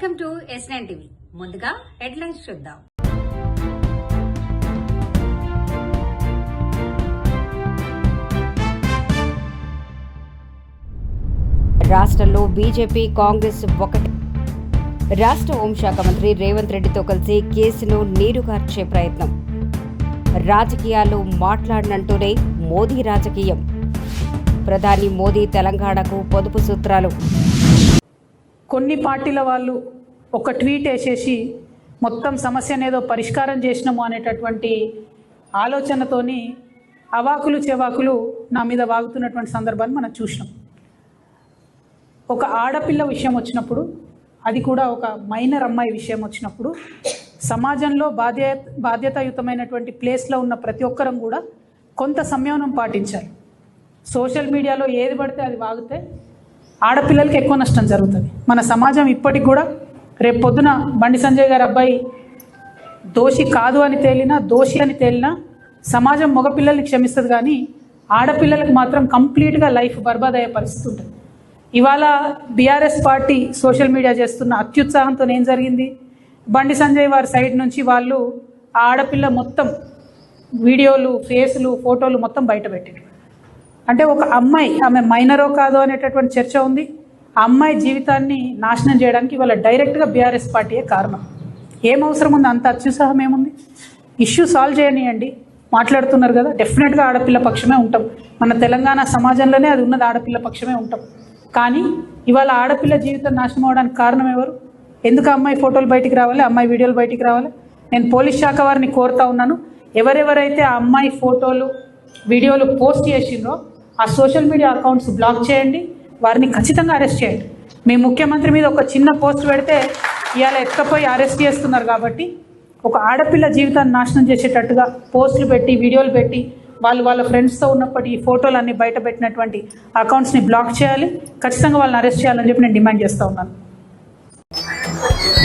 Welcome to S9 TV. ముందుగా headlines చూద్దాం. రాష్ట్రంలో బీజేపీ కాంగ్రెస్ ఒకటి. రాష్ట్ర హోంశాఖ మంత్రి రేవంత్ రెడ్డితో కలిసి కేసును నీరుగార్చే ప్రయత్నం. రాజకీయాలు మాట్లాడినంటూనే మోదీ రాజకీయం. ప్రధాని మోదీ తెలంగాణకు పొదుపు సూత్రాలు. కొన్ని పార్టీల వాళ్ళు ఒక ట్వీట్ వేసేసి మొత్తం సమస్యనేదో పరిష్కారం చేసినాము అనేటటువంటి ఆలోచనతోని అవాకులు చెవాకులు నా మీద వాగుతున్నటువంటి సందర్భాన్ని మనం చూసినాం. ఒక ఆడపిల్ల విషయం వచ్చినప్పుడు, అది కూడా ఒక మైనర్ అమ్మాయి విషయం వచ్చినప్పుడు, సమాజంలో బాధ్యతాయుతమైనటువంటి ప్లేస్లో ఉన్న ప్రతి ఒక్కరం కూడా కొంత సంయమనం పాటించాలి. సోషల్ మీడియాలో ఏది పడితే అది వాగితే ఆడపిల్లలకి ఎక్కువ నష్టం జరుగుతుంది. మన సమాజం ఇప్పటికి కూడా రేపు పొద్దున బండి సంజయ్ గారి అబ్బాయి దోషి కాదు అని తేలినా, దోషి అని తేలినా సమాజం మగపిల్లల్ని క్షమిస్తుంది, కానీ ఆడపిల్లలకు మాత్రం కంప్లీట్గా లైఫ్ బర్బాద్ అయ్యే పరిస్థితి ఉంటుంది. ఇవాళ బీఆర్ఎస్ పార్టీ సోషల్ మీడియా చేస్తున్న అత్యుత్సాహంతో ఏం జరిగింది, బండి సంజయ్ వారి సైడ్ నుంచి వాళ్ళు ఆ ఆడపిల్ల మొత్తం వీడియోలు, ఫేసులు, ఫోటోలు మొత్తం బయట పెట్టారు. అంటే ఒక అమ్మాయి, ఆమె మైనరో కాదో అనేటటువంటి చర్చ ఉంది. ఆ అమ్మాయి జీవితాన్ని నాశనం చేయడానికి ఇవాళ డైరెక్ట్గా బీఆర్ఎస్ పార్టీయే కారణం. ఏం అవసరం ఉంది, అంత అత్యుత్సాహం ఏముంది? ఇష్యూ సాల్వ్ చేయనియండి. మాట్లాడుతున్నారు కదా, డెఫినెట్గా ఆడపిల్ల పక్షమే ఉంటాం. మన తెలంగాణ సమాజంలోనే అది ఉన్నది, ఆడపిల్ల పక్షమే ఉంటాం. కానీ ఇవాళ ఆడపిల్ల జీవితం నాశనం అవడానికి కారణం ఎవరు? ఎందుకు అమ్మాయి ఫోటోలు బయటికి రావాలి, అమ్మాయి వీడియోలు బయటికి రావాలి? నేను పోలీస్ శాఖ వారిని కోరుతా ఉన్నాను, ఎవరెవరైతే ఆ అమ్మాయి ఫోటోలు, వీడియోలు పోస్ట్ చేసిండ్రో ఆ సోషల్ మీడియా అకౌంట్స్ బ్లాక్ చేయండి, వారిని ఖచ్చితంగా అరెస్ట్ చేయండి. మీ ముఖ్యమంత్రి మీద ఒక చిన్న పోస్ట్ పెడితే ఇవాళ ఎత్తుకపోయి అరెస్ట్ చేస్తున్నారు. కాబట్టి ఒక ఆడపిల్ల జీవితాన్ని నాశనం చేసేటట్టుగా పోస్టులు పెట్టి, వీడియోలు పెట్టి, వాళ్ళ ఫ్రెండ్స్తో ఉన్నప్పటి ఈ ఫోటోలు అన్నీ బయట పెట్టినటువంటి అకౌంట్స్ని బ్లాక్ చేయాలి, ఖచ్చితంగా వాళ్ళని అరెస్ట్ చేయాలని చెప్పి నేను డిమాండ్ చేస్తూ ఉన్నాను.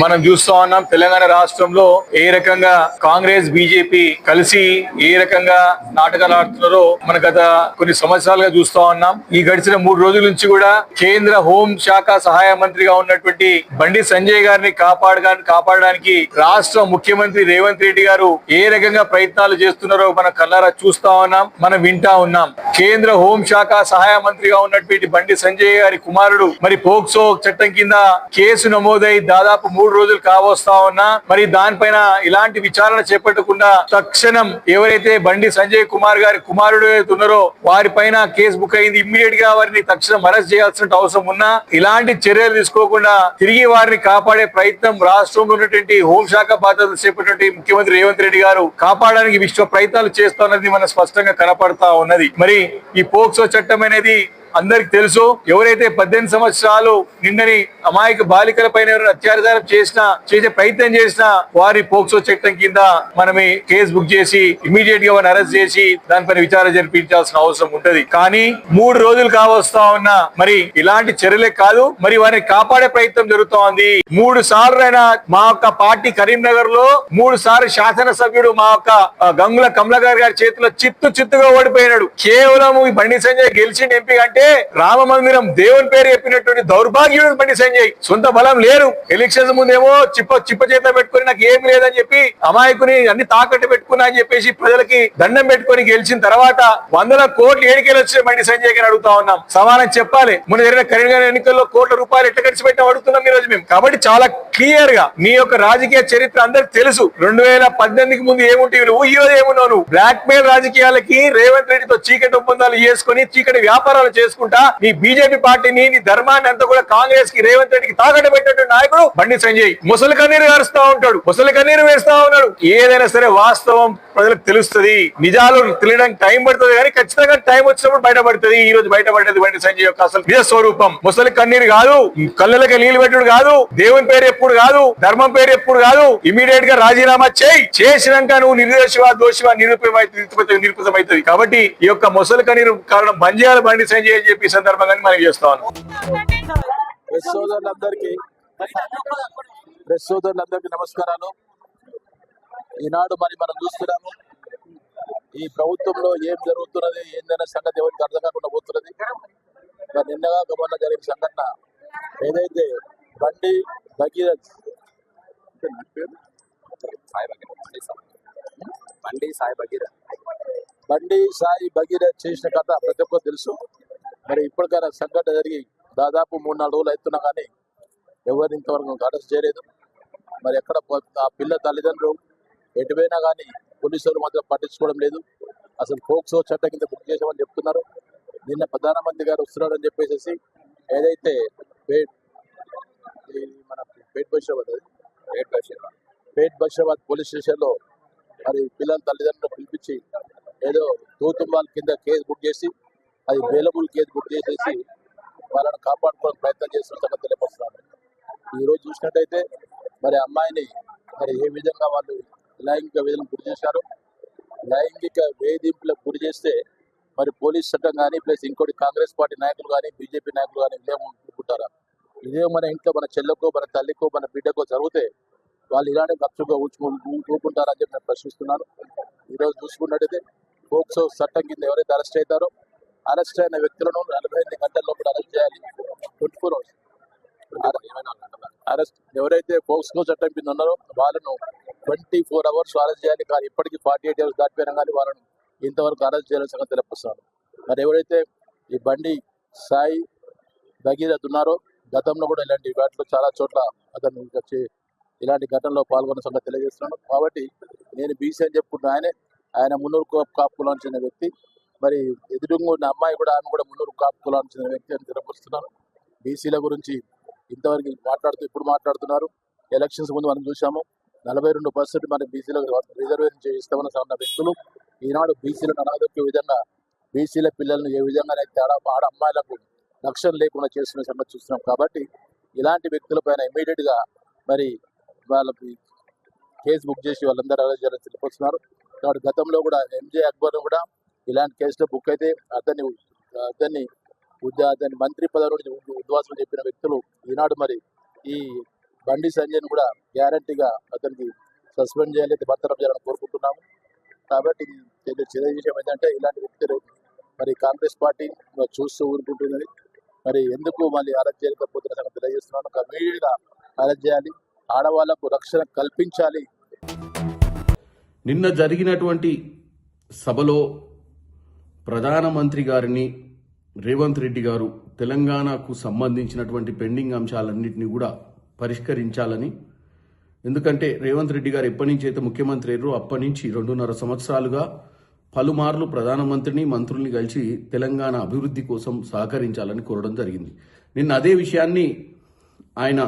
మనం చూస్తా ఉన్నాం తెలంగాణ రాష్ట్రంలో ఏ రకంగా కాంగ్రెస్ బీజేపీ కలిసి ఏ రకంగా నాటకాలు ఆడుతున్నారో మన గత కొన్ని సంవత్సరాలుగా చూస్తా ఉన్నాం. ఈ గడిచిన 3 రోజుల నుంచి కూడా కేంద్ర హోం శాఖ సహాయ మంత్రిగా ఉన్నటువంటి బండి సంజయ్ గారిని కాపాడడానికి రాష్ట్ర ముఖ్యమంత్రి రేవంత్ రెడ్డి గారు ఏ రకంగా ప్రయత్నాలు చేస్తున్నారో మన కళ్ళారా చూస్తా ఉన్నాం, మనం వింటా ఉన్నాం. కేంద్ర హోం శాఖ సహాయ మంత్రిగా ఉన్నటువంటి బండి సంజయ్ గారి కుమారుడు మరి పోక్సో చట్టం కింద కేసు నమోదై దాదాపు 3 రోజులు కావస్తా ఉన్నా మరి దానిపైన ఇలాంటి విచారణ చేపట్టకుండా తక్షణం ఎవరైతే బండి సంజయ్ కుమార్ గారి కుమారుడు ఉన్నారో వారి పైన కేసు బుక్ అయింది, ఇమ్మీడియట్ గా వారిని తక్షణం అరెస్ట్ చేయాల్సిన అవసరం ఉన్నా ఇలాంటి చర్యలు తీసుకోకుండా తిరిగి వారిని కాపాడే ప్రయత్నం రాష్ట్రంలో ఉన్నటువంటి హోంశాఖ బాధ్యతలు చేపట్టినటువంటి ముఖ్యమంత్రి రేవంత్ రెడ్డి గారు కాపాడడానికి విశ్వ ప్రయత్నాలు చేస్తున్నది మన స్పష్టంగా కనపడతా ఉన్నది. మరి ఈ పోక్సో చట్టం అనేది అందరికి తెలుసు. ఎవరైతే 18 సంవత్సరాలు నిండని అమాయక బాలికల పైన అత్యాచారం చేసే ప్రయత్నం చేసినా వారి పోక్సో చట్టం కింద మనమే కేసు బుక్ చేసి ఇమీడియట్ గా వారిని అరెస్ట్ చేసి దానిపైన విచారణ జరిపించాల్సిన అవసరం ఉంటది. కానీ 3 రోజులు కావస్తా ఉన్నా మరి ఇలాంటి చర్యలే కాదు, మరి వారిని కాపాడే ప్రయత్నం జరుగుతూ ఉంది. 3 సార్లు అయినా మా యొక్క పార్టీ కరీంనగర్ లో 3 సార్లు శాసనసభ్యుడు మా యొక్క గంగుల కమలాకర్ గారి చేతిలో చిత్తుగా ఓడిపోయినాడు. కేవలం ఈ బండి సంజయ్ గెలిచింది ఎంపీ అంటే రామ మందిరం దేవుని పేరు చెప్పినటువంటి దౌర్భాగ్యుడు బండి సంజయ్. సొంత బలం లేరు. ఎలక్షన్స్ ముందేమో చిప్ప చేత పెట్టుకుని నాకు ఏమి లేదని చెప్పి అమాయకుని అన్ని తాకట్టు పెట్టుకున్నా అని చెప్పేసి ప్రజలకి దండం పెట్టుకుని గెలిచిన తర్వాత 100 కోట్లు ఏడికెళ్ళి వచ్చే బండి సంజయ్ గారిని అడుగుతా ఉన్నాం. సమానం చెప్పాలి. మొన్న జరిగిన కరీంనగర్ ఎన్నికల్లో కోట్ల రూపాయలు ఎట్లా ఖర్చు పెట్టినా అడుగుతున్నాం ఈ రోజు మేము. కాబట్టి చాలా క్లియర్ గా నీ యొక్క రాజకీయ చరిత్ర అందరికి తెలుసు. 2018కి ముందు ఏముంటే నువ్వు ఈ రోజు ఏమున్నావు? నువ్వు బ్లాక్ మెయిల్ రాజకీయాలకి రేవంత్ రెడ్డితో చీకటి ఒప్పందాలు చేసుకుని చీకటి వ్యాపారాలు చేసుకుంటా నీ బీజేపీ పార్టీని, నీ ధర్మాన్ని అంతా కూడా కాంగ్రెస్ కి రేవంత్ రెడ్డికి తాకట్టు పెట్టినటువంటి నాయకుడు బండి సంజయ్. ముసలి కన్నీరు గారుస్తా ఉంటాడు, ముసలి కన్నీరు వేస్తా ఉన్నాడు. ఏదైనా సరే వాస్తవం ప్రజలకు తెలుస్తుంది, నిజాలు తెలియడానికి టైం పడుతుంది, కానీ ఖచ్చితంగా టైం వచ్చినప్పుడు బయటపడుతుంది. ఈ రోజు బయటపడ్డది బండి సంజయ్ యొక్క అసలు నిజ స్వరూపం. ముసలి కన్నీరు కాదు, కళ్ళకి నీళ్లు పెట్టుడు కాదు, దేవుని పేరు ఎప్పుడు కాదు, ధర్మం పేరు ఎప్పుడు కాదు. ఇమీడియట్ గా రాజీనామా చేసినాక నువ్వు నిర్దోషివా దోషివా నిరూపితమవుతుంది. కాబట్టి ఈ యొక్క ముసలి కన్నీరు కారణం బంద్ చేయాలి బండి సంజయ్ అని చెప్పి సందర్భంగా మనం చేస్తాను. ప్రెస్ సోదరులందరికీ నమస్కారాలు. ఈనాడు మనం చూస్తున్నాము ఈ ప్రభుత్వంలో ఏం జరుగుతున్నది, ఏందైనా సంగతి ఎవరికి అర్థం కాకుండా పోతున్నది. నిన్నగా మొన్న జరిగిన సంఘటన ఏదైతే బండి భగీరథ్ బండి సాయి భగీరథ్ చేసిన కథ ప్రతి ఒక్కరు తెలుసు. మరి ఇప్పటికైనా సంఘటన జరిగి దాదాపు 3-4 రోజులు అవుతున్నా కానీ ఎవరిని ఇంతవరకు అరెస్ట్ చేయలేదు. మరి ఎక్కడ ఆ పిల్ల తల్లిదండ్రులు ఎటువైనా కానీ పోలీసులు మాత్రం పట్టించుకోవడం లేదు. అసలు పోక్సో చట్టం కింద బుక్ చేసామని చెప్తున్నారు. నిన్న ప్రధానమంత్రి గారు వస్తున్నారని చెప్పేసి ఏదైతే మన పేట్ బషీరాబాద్ పోలీస్ స్టేషన్లో మరి పిల్లల తల్లిదండ్రులు పిలిపించి ఏదో తూతుంబాల కింద కేసు బుక్ చేసి అది బెయిలబుల్ కేసు బుక్ చేసేసి వాళ్ళని కాపాడుకోవడానికి ప్రయత్నం చేస్తున్న సంగతి తెలియపరుస్తున్నారు. ఈరోజు చూసినట్టయితే మరి అమ్మాయిని మరి ఏ విధంగా వాళ్ళు లైంగిక వేధింపులకు గురి చేశారు. లైంగిక వేధింపులకు గురి చేస్తే మరి పోలీస్ చట్టం కానీ ప్లస్ ఇంకోటి కాంగ్రెస్ పార్టీ నాయకులు కానీ బీజేపీ నాయకులు కానీ ఇదేముంటారా? ఇదే మన ఇంట్లో మన చెల్లెకో మన తల్లికో మన బిడ్డకో జరిగితే వాళ్ళు ఇలానే ఖర్చుగా ఊరుకుంటారని చెప్పి నేను ప్రశ్నిస్తున్నాను. ఈరోజు చూసుకున్నట్టయితే పోక్సో చట్టం కింద ఎవరైతే అరెస్ట్ అవుతారో అరెస్ట్ అయిన వ్యక్తులను 48 గంటల లోపల అరెస్ట్ చేయాలి. 24 hours అరెస్ట్ ఎవరైతే పోక్సో చట్టం కింద ఉన్నారో వాళ్ళను 24 hours అరెస్ట్ చేయాలి. కానీ ఇప్పటికీ 48 hours దాటిపోయినా కానీ వాళ్ళను ఇంతవరకు అరెస్ట్ చేయాల్సిన సంగతి తెలియపరుస్తున్నారు. మరి ఎవరైతే ఈ బండి సాయి భగీరథ్ ఉన్నారో గతంలో కూడా ఇలాంటి వాటిలో చాలా చోట్ల అతను వచ్చి ఇలాంటి ఘటనలో పాల్గొన్న సంగతి తెలియజేస్తున్నాను. కాబట్టి నేను బీసీ అని చెప్పుకుంటున్నా. ఆయన మున్నూరు కాపు కులానికి చెందిన వ్యక్తి. మరి ఎదురుగా ఉన్న అమ్మాయి కూడా ఆమె కూడా మున్నూరు కాపు కులానికి చెందిన వ్యక్తి అని తెలియపరుస్తున్నాను. బీసీల గురించి ఇంతవరకు ఇప్పుడు మాట్లాడుతున్నారు. ఎలక్షన్స్ ముందు మనం చూసాము 42% మన బీసీలకు రిజర్వేషన్ చేయిస్తామని అన్న వ్యక్తులు ఈనాడు బీసీలను అనాథొక్కే విధంగా బీసీల పిల్లలను ఏ విధంగా అయితే ఆడ అమ్మాయిలకు రక్షణ లేకుండా చేస్తున్న సంగతి చూస్తున్నాం. కాబట్టి ఇలాంటి వ్యక్తులపైన ఇమీడియట్గా మరి వాళ్ళకి కేసు బుక్ చేసి వాళ్ళందరూ అరెస్ట్ చేయాలని తెలియపరుస్తున్నారు. కాబట్టి గతంలో కూడా ఎంజే అక్బర్ను కూడా ఇలాంటి కేసులో బుక్ అయితే అతన్ని మంత్రి పదవి నుండి ఉద్వాసం చెప్పిన వ్యక్తులు ఈనాడు మరి ఈ బండి సంజయ్ను కూడా గ్యారంటీగా అతనికి సస్పెండ్ చేయాలి, బర్తరఫ్ చేయాలని కోరుకుంటున్నాము. కాబట్టి చిన్న విషయం ఏంటంటే ఇలాంటి వ్యక్తులు మరి కాంగ్రెస్ పార్టీ చూస్తూ ఊరుకుంటున్నది. మరి ఎందుకు మళ్ళీ అరెస్ట్ చేయలేకపోతున్న సంగతి తెలియజేస్తున్నాను. ఇమీడియట్గా అరెస్ట్ చేయాలి, ఆడవాళ్లకు రక్షణ కల్పించాలి. నిన్న జరిగినటువంటి సభలో ప్రధానమంత్రి గారిని రేవంత్ రెడ్డి గారు తెలంగాణకు సంబంధించినటువంటి పెండింగ్ అంశాలన్నింటినీ కూడా పరిష్కరించాలని, ఎందుకంటే రేవంత్ రెడ్డి గారు ఎప్పటి నుంచి అయితే ముఖ్యమంత్రి అయ్యారో అప్పటి నుంచి 2.5 సంవత్సరాలుగా పలుమార్లు ప్రధానమంత్రిని మంత్రుల్ని కలిసి తెలంగాణ అభివృద్ధి కోసం సహకరించాలని కోరడం జరిగింది. నిన్న అదే విషయాన్ని ఆయన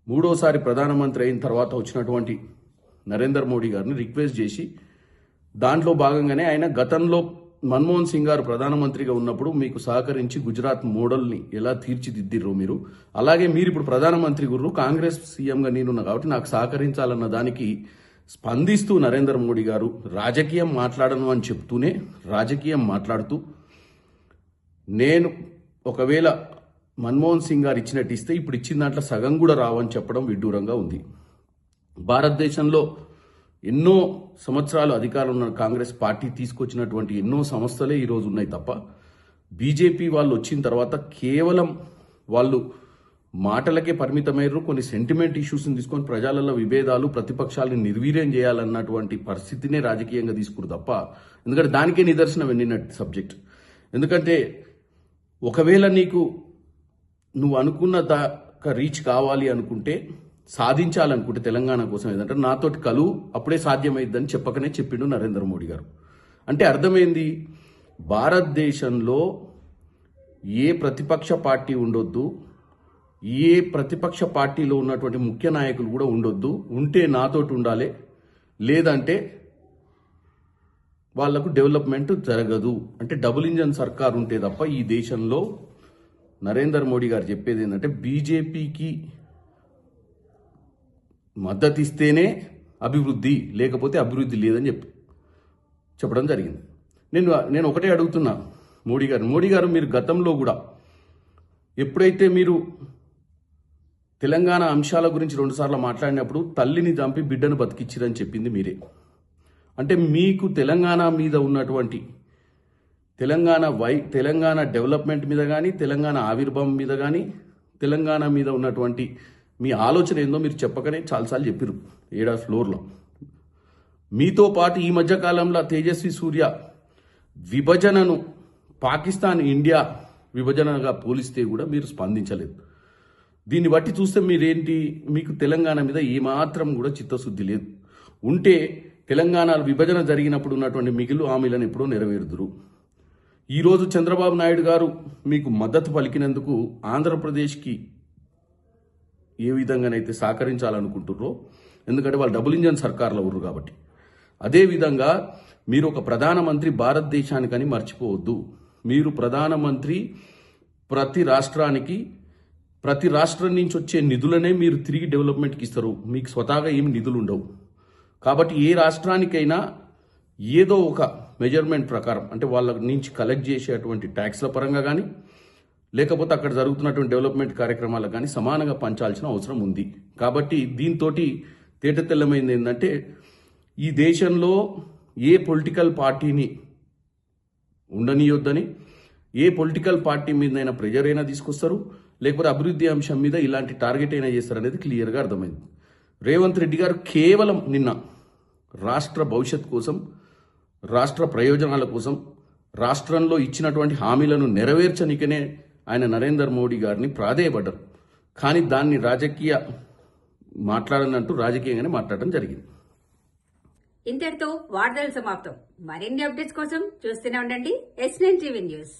3వసారి ప్రధానమంత్రి అయిన తర్వాత వచ్చినటువంటి నరేంద్ర మోడీ గారిని రిక్వెస్ట్ చేసి దాంట్లో భాగంగానే ఆయన గతంలో మన్మోహన్ సింగ్ గారు ప్రధానమంత్రిగా ఉన్నప్పుడు మీకు సహకరించి గుజరాత్ మోడల్ని ఎలా తీర్చిదిద్దిర్రో మీరు, అలాగే మీరు ఇప్పుడు ప్రధానమంత్రి గుర్రు కాంగ్రెస్ సీఎంగా నేనున్నా కాబట్టి నాకు సహకరించాలన్న దానికి స్పందిస్తూ నరేంద్ర మోడీ గారు రాజకీయం మాట్లాడను అని చెప్తూనే రాజకీయం మాట్లాడుతూ నేను ఒకవేళ మన్మోహన్ సింగ్ గారు ఇచ్చినట్టు ఇస్తే ఇప్పుడు ఇచ్చిన దాంట్లో సగం కూడా రావని చెప్పడం విడ్డూరంగా ఉంది. భారతదేశంలో ఎన్నో సంవత్సరాలు అధికారంలో ఉన్న కాంగ్రెస్ పార్టీ తీసుకొచ్చినటువంటి ఎన్నో సంస్థలే ఈరోజు ఉన్నాయి తప్ప బీజేపీ వాళ్ళు వచ్చిన తర్వాత కేవలం వాళ్ళు మాటలకే పరిమితమయ్యారు. కొన్ని సెంటిమెంట్ ఇష్యూస్ని తీసుకొని ప్రజలలో విభేదాలు ప్రతిపక్షాలను నిర్వీర్యం చేయాలన్నటువంటి పరిస్థితినే రాజకీయంగా తీసుకురు తప్ప, ఎందుకంటే దానికే నిదర్శనం వెళ్ళినట్టు సబ్జెక్ట్. ఎందుకంటే ఒకవేళ నువ్వు అనుకున్న దాకా రీచ్ కావాలి అనుకుంటే, సాధించాలనుకుంటే తెలంగాణ కోసం ఏదంటే నాతోటి కలువు అప్పుడే సాధ్యమైందని చెప్పకనే చెప్పిండు నరేంద్ర మోడీ గారు. అంటే అర్థమైంది, భారతదేశంలో ఏ ప్రతిపక్ష పార్టీ ఉండొద్దు, ఏ ప్రతిపక్ష పార్టీలో ఉన్నటువంటి ముఖ్య నాయకులు కూడా ఉండొద్దు, ఉంటే నాతోటి ఉండాలి, లేదంటే వాళ్లకు డెవలప్మెంట్ జరగదు. అంటే డబుల్ ఇంజన్ సర్కార్ ఉంటే తప్ప ఈ దేశంలో నరేంద్ర మోడీ గారు చెప్పేది ఏంటంటే బీజేపీకి మద్దతు ఇస్తేనే అభివృద్ధి, లేకపోతే అభివృద్ధి లేదని చెప్పడం జరిగింది. నేను ఒకటే అడుగుతున్నా మోడీ గారు మీరు గతంలో కూడా ఎప్పుడైతే మీరు తెలంగాణ అంశాల గురించి 2 సార్లు మాట్లాడినప్పుడు తల్లిని చంపి బిడ్డను బతికిచ్చిరని చెప్పింది మీరే. అంటే మీకు తెలంగాణ మీద ఉన్నటువంటి తెలంగాణ డెవలప్మెంట్ మీద కానీ, తెలంగాణ ఆవిర్భావం మీద కానీ, తెలంగాణ మీద ఉన్నటువంటి మీ ఆలోచన ఏందో మీరు చెప్పకనే చాలాసార్లు చెప్పారు ఏడా ఫ్లోర్లో. మీతో పాటు ఈ మధ్య కాలంలో తేజస్వి సూర్య విభజనను పాకిస్తాన్ ఇండియా విభజనగా పోలిస్తే కూడా మీరు స్పందించలేదు. దీన్ని బట్టి చూస్తే మీరేంటి, మీకు తెలంగాణ మీద ఏమాత్రం కూడా చిత్తశుద్ధి లేదు. ఉంటే తెలంగాణ విభజన జరిగినప్పుడు ఉన్నటువంటి మిగులు హామీలను ఎప్పుడో నెరవేరుదురు. ఈరోజు చంద్రబాబు నాయుడు గారు మీకు మద్దతు పలికినందుకు ఆంధ్రప్రదేశ్కి ఏ విధంగానైతే సహకరించాలనుకుంటుర్రో, ఎందుకంటే వాళ్ళు డబుల్ ఇంజన్ సర్కార్లో ఉర్రు కాబట్టి, అదేవిధంగా మీరు ఒక ప్రధానమంత్రి భారతదేశానికని మర్చిపోవద్దు. మీరు ప్రధానమంత్రి ప్రతి రాష్ట్రానికి, ప్రతి రాష్ట్రం నుంచి వచ్చే నిధులనే మీరు తిరిగి డెవలప్మెంట్కి ఇస్తారు. మీకు స్వతహాగా ఏమి నిధులు ఉండవు. కాబట్టి ఏ రాష్ట్రానికైనా ఏదో ఒక మెజర్మెంట్ ప్రకారం, అంటే వాళ్ళ నుంచి కలెక్ట్ చేసేటువంటి ట్యాక్స్ల పరంగా కానీ, లేకపోతే అక్కడ జరుగుతున్నటువంటి డెవలప్మెంట్ కార్యక్రమాలకు కానీ సమానంగా పంచాల్సిన అవసరం ఉంది. కాబట్టి దీంతో తేటతెల్లమైంది ఏంటంటే, ఈ దేశంలో ఏ పొలిటికల్ పార్టీని ఉండనియొద్దని, ఏ పొలిటికల్ పార్టీ మీదైనా ప్రెజర్ అయినా తీసుకొస్తారు, లేకపోతే అభివృద్ధి అంశం మీద ఇలాంటి టార్గెట్ అయినా చేస్తారు అనేది క్లియర్గా అర్థమైంది. రేవంత్ రెడ్డి గారు కేవలం నిన్న రాష్ట్ర భవిష్యత్ కోసం, రాష్ట్ర ప్రయోజనాల కోసం, రాష్ట్రంలో ఇచ్చినటువంటి హామీలను నెరవేర్చనికనే ఆయన నరేందర్ మోడీ గారిని ప్రాధేయపడ్డారు. కానీ దాన్ని మాట్లాడనంటూ రాజకీయంగానే మాట్లాడడం జరిగింది. ఇంతటితో వార్తలు సమాప్తం. మరిన్ని అప్డేట్స్ కోసం చూస్తూనే ఉండండి S9 TV న్యూస్.